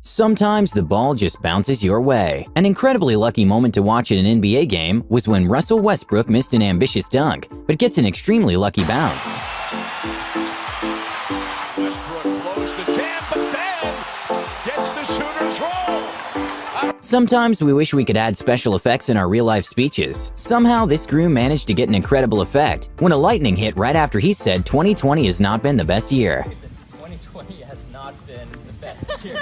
Sometimes the ball just bounces your way. An incredibly lucky moment to watch at an NBA game was when Russell Westbrook missed an ambitious dunk, but gets an extremely lucky bounce. Westbrook blows the jam, but then gets the shooter's roll. Sometimes we wish we could add special effects in our real-life speeches. Somehow this groom managed to get an incredible effect when a lightning hit right after he said 2020 has not been the best year. 2020 has not been the best year.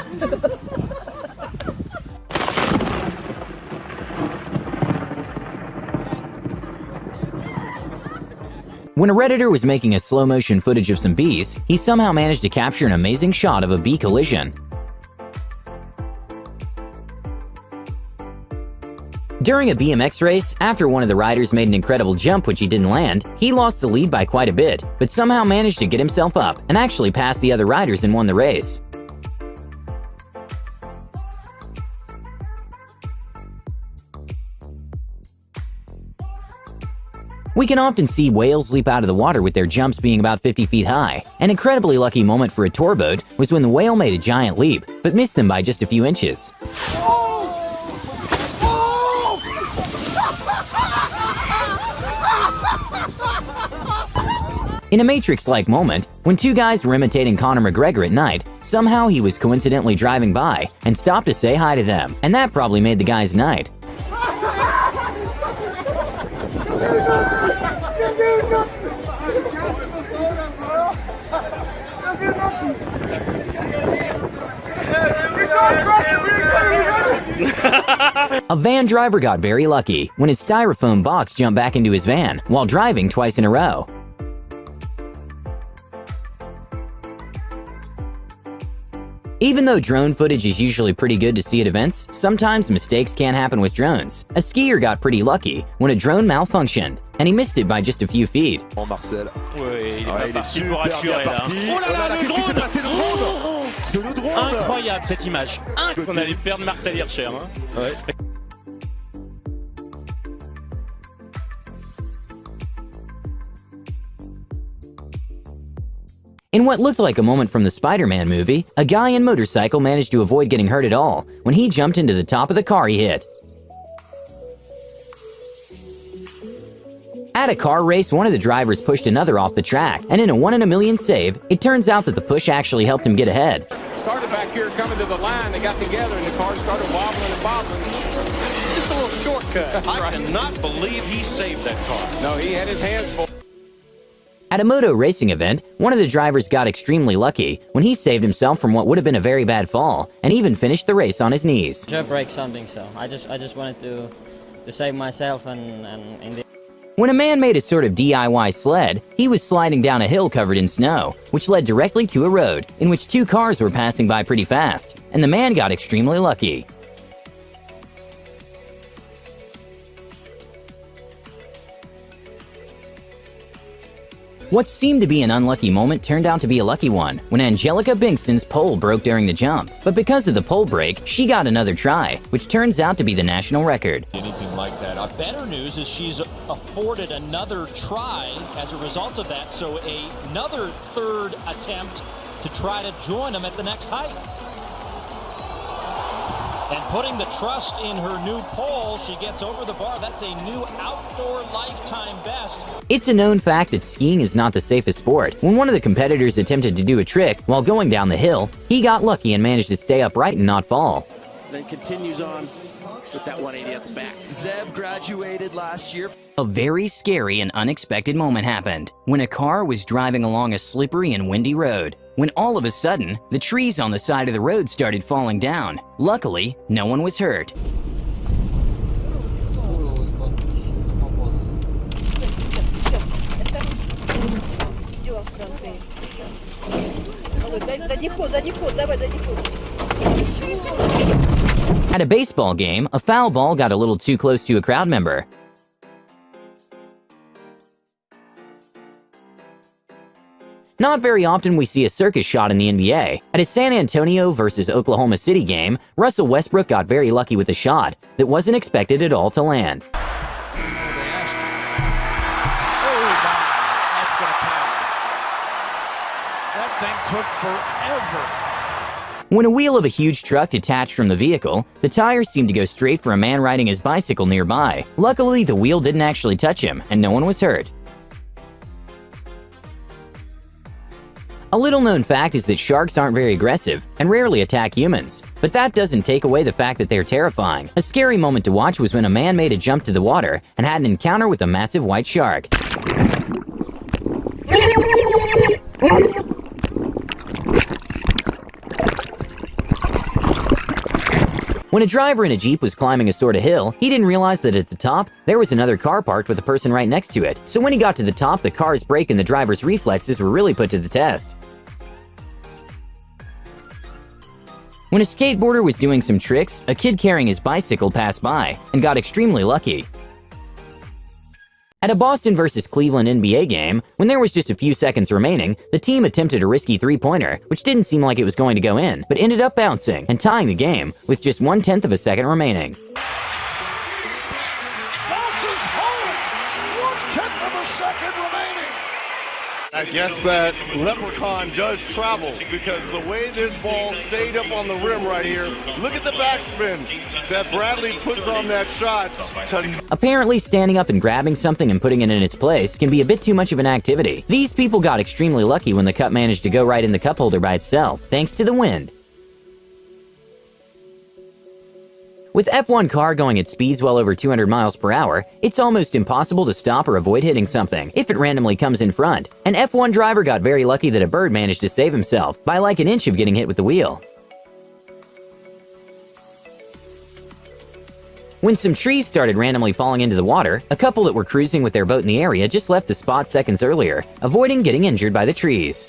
When a Redditor was making a slow-motion footage of some bees, he somehow managed to capture an amazing shot of a bee collision. During a BMX race, after one of the riders made an incredible jump which he didn't land, he lost the lead by quite a bit, but somehow managed to get himself up and actually passed the other riders and won the race. We can often see whales leap out of the water with their jumps being about 50 feet high. An incredibly lucky moment for a tour boat was when the whale made a giant leap, but missed them by just a few inches. In a Matrix-like moment, when two guys were imitating Conor McGregor at night, somehow he was coincidentally driving by and stopped to say hi to them, and that probably made the guy's night. A van driver got very lucky when his styrofoam box jumped back into his van while driving twice in a row. Even though drone footage is usually pretty good to see at events, sometimes mistakes can happen with drones. A skier got pretty lucky when a drone malfunctioned, and he missed it by just a few feet. Marcel. Oui, il est Ah, pas il est parti super pour assurer bien là. parti. Oh là là, le qu'est-ce qui s'est drone. passé, le drone? C'est le drone. Incroyable cette image. On allait perdre Marcel Hirscher. Hein. Ouais. In what looked like a moment from the Spider-Man movie, a guy in motorcycle managed to avoid getting hurt at all when he jumped into the top of the car he hit. At a car race, one of the drivers pushed another off the track, and in a 1 in a million save, it turns out that the push actually helped him get ahead. Started back here coming to the line. They got together and the car started wobbling and bobbling. Just a little shortcut. I cannot believe he saved that car. No, he had his hands full. At a moto racing event, one of the drivers got extremely lucky when he saved himself from what would have been a very bad fall, and even finished the race on his knees. Just break something, so I just wanted to save myself and in the When a man made a sort of DIY sled, he was sliding down a hill covered in snow, which led directly to a road in which two cars were passing by pretty fast, and the man got extremely lucky. What seemed to be an unlucky moment turned out to be a lucky one when Angelica Binkston's pole broke during the jump. But because of the pole break, she got another try, which turns out to be the national record. Anything like that. Better news is she's afforded another try as a result of that, so another third attempt to try to join them at the next height. And putting the trust in her new pole, she gets over the bar. That's a new outdoor lifetime best. It's a known fact that skiing is not the safest sport. When one of the competitors attempted to do a trick while going down the hill, he got lucky and managed to stay upright and not fall. Then continues on with that 180 at the back. Zeb graduated last year. A very scary and unexpected moment happened when a car was driving along a slippery and windy road, when all of a sudden, the trees on the side of the road started falling down. Luckily, no one was hurt. At a baseball game, a foul ball got a little too close to a crowd member. Not very often we see a circus shot in the NBA. At a San Antonio versus Oklahoma City game, Russell Westbrook got very lucky with a shot that wasn't expected at all to land. Oh, that's going to count. That thing took forever. When a wheel of a huge truck detached from the vehicle, the tires seemed to go straight for a man riding his bicycle nearby. Luckily, the wheel didn't actually touch him, and no one was hurt. A little-known fact is that sharks aren't very aggressive and rarely attack humans. But that doesn't take away the fact that they're terrifying. A scary moment to watch was when a man made a jump to the water and had an encounter with a massive white shark. When a driver in a Jeep was climbing a sort of hill, he didn't realize that at the top, there was another car parked with a person right next to it. So when he got to the top, the car's brake and the driver's reflexes were really put to the test. When a skateboarder was doing some tricks, a kid carrying his bicycle passed by and got extremely lucky. At a Boston vs. Cleveland NBA game, when there was just a few seconds remaining, the team attempted a risky three-pointer, which didn't seem like it was going to go in, but ended up bouncing and tying the game with just 1/10 of a second remaining. Bounces home. 1/10 of a second remaining. I guess that leprechaun does travel because the way this ball stayed up on the rim right here, look at the backspin that Bradley puts on that shot. Apparently, standing up and grabbing something and putting it in its place can be a bit too much of an activity. These people got extremely lucky when the cup managed to go right in the cup holder by itself, thanks to the wind. With F1 car going at speeds well over 200 miles per hour, it's almost impossible to stop or avoid hitting something if it randomly comes in front. An F1 driver got very lucky that a bird managed to save himself by like an inch of getting hit with the wheel. When some trees started randomly falling into the water, a couple that were cruising with their boat in the area just left the spot seconds earlier, avoiding getting injured by the trees.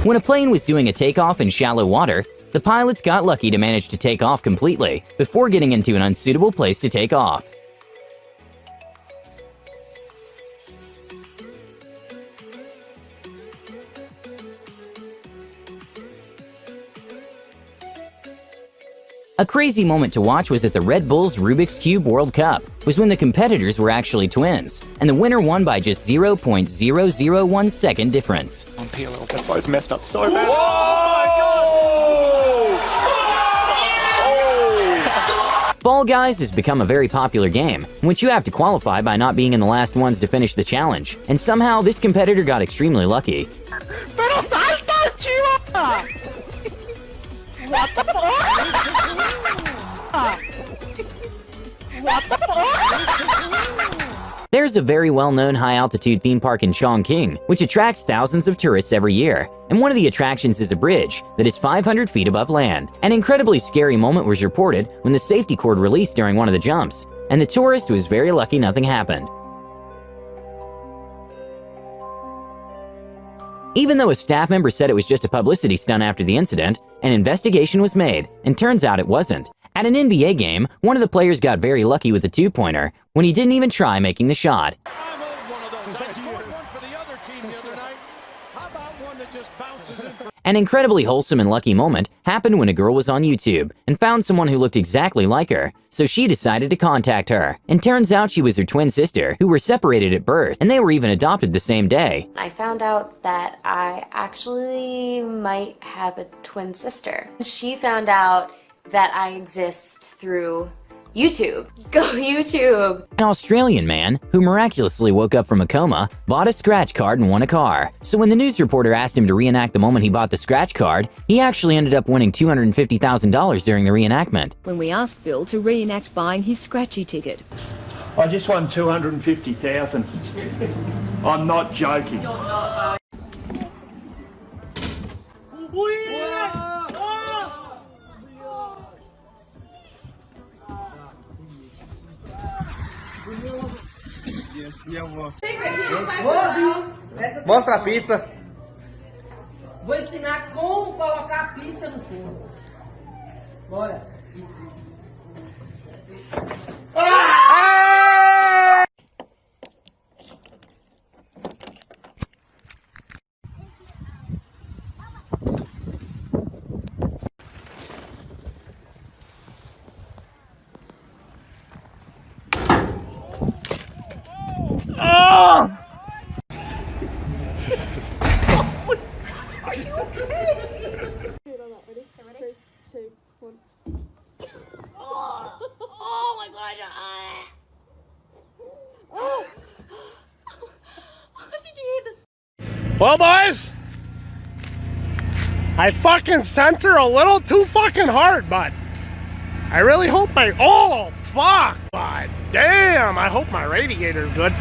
When a plane was doing a takeoff in shallow water, the pilots got lucky to manage to take off completely before getting into an unsuitable place to take off. A crazy moment to watch was at the Red Bull's Rubik's Cube World Cup, was when the competitors were actually twins, and the winner won by just 0.001 second difference. On P a little bit, but it's messed up so bad. Fall Guys has become a very popular game, in which you have to qualify by not being in the last ones to finish the challenge, and somehow this competitor got extremely lucky. Pero saltas, chiva! What the fuck? What the fuck? There's a very well-known high-altitude theme park in Chongqing, which attracts thousands of tourists every year. And one of the attractions is a bridge that is 500 feet above land. An incredibly scary moment was reported when the safety cord released during one of the jumps, and the tourist was very lucky nothing happened. Even though a staff member said it was just a publicity stunt after the incident, an investigation was made, and turns out it wasn't. At an NBA game, one of the players got very lucky with a two-pointer when he didn't even try making the shot. I'm owed one of those. I scored one for the other team the other night. How about one that just bounces in? An incredibly wholesome and lucky moment happened when a girl was on YouTube and found someone who looked exactly like her, so she decided to contact her. And turns out she was her twin sister, who were separated at birth, and they were even adopted the same day. I found out that I actually might have a twin sister. She found out that I exist through YouTube. Go YouTube! An Australian man, who miraculously woke up from a coma, bought a scratch card and won a car. So when the news reporter asked him to reenact the moment he bought the scratch card, he actually ended up winning $250,000 during the reenactment. When we asked Bill to reenact buying his scratchy ticket. I just won 250,000. I'm not joking. Mostra a pizza. Vou ensinar como colocar a pizza no forno. Bora. Oh! Are you okay? Ready? 3, 2, 1. Oh my god! Oh! Did you hear this? Well, boys, I fucking sent her a little too fucking hard, but I really hope oh, fuck, but damn, I hope my radiator's good.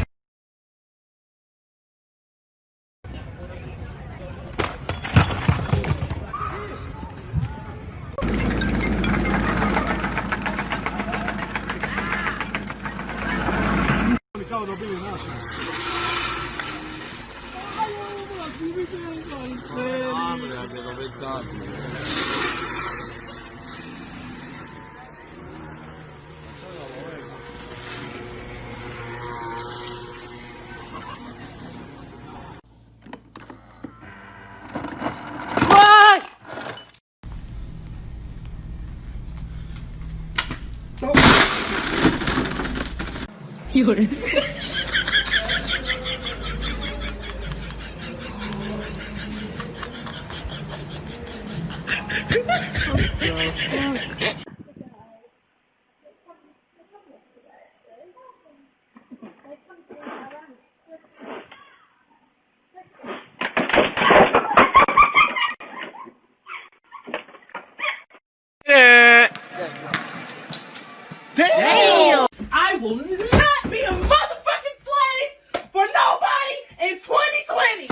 Damn! I will not be a motherfucking slave for nobody in 2020!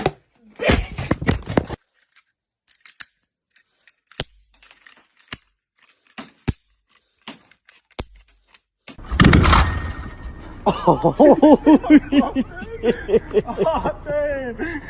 Bitch! Oh, oh, damn.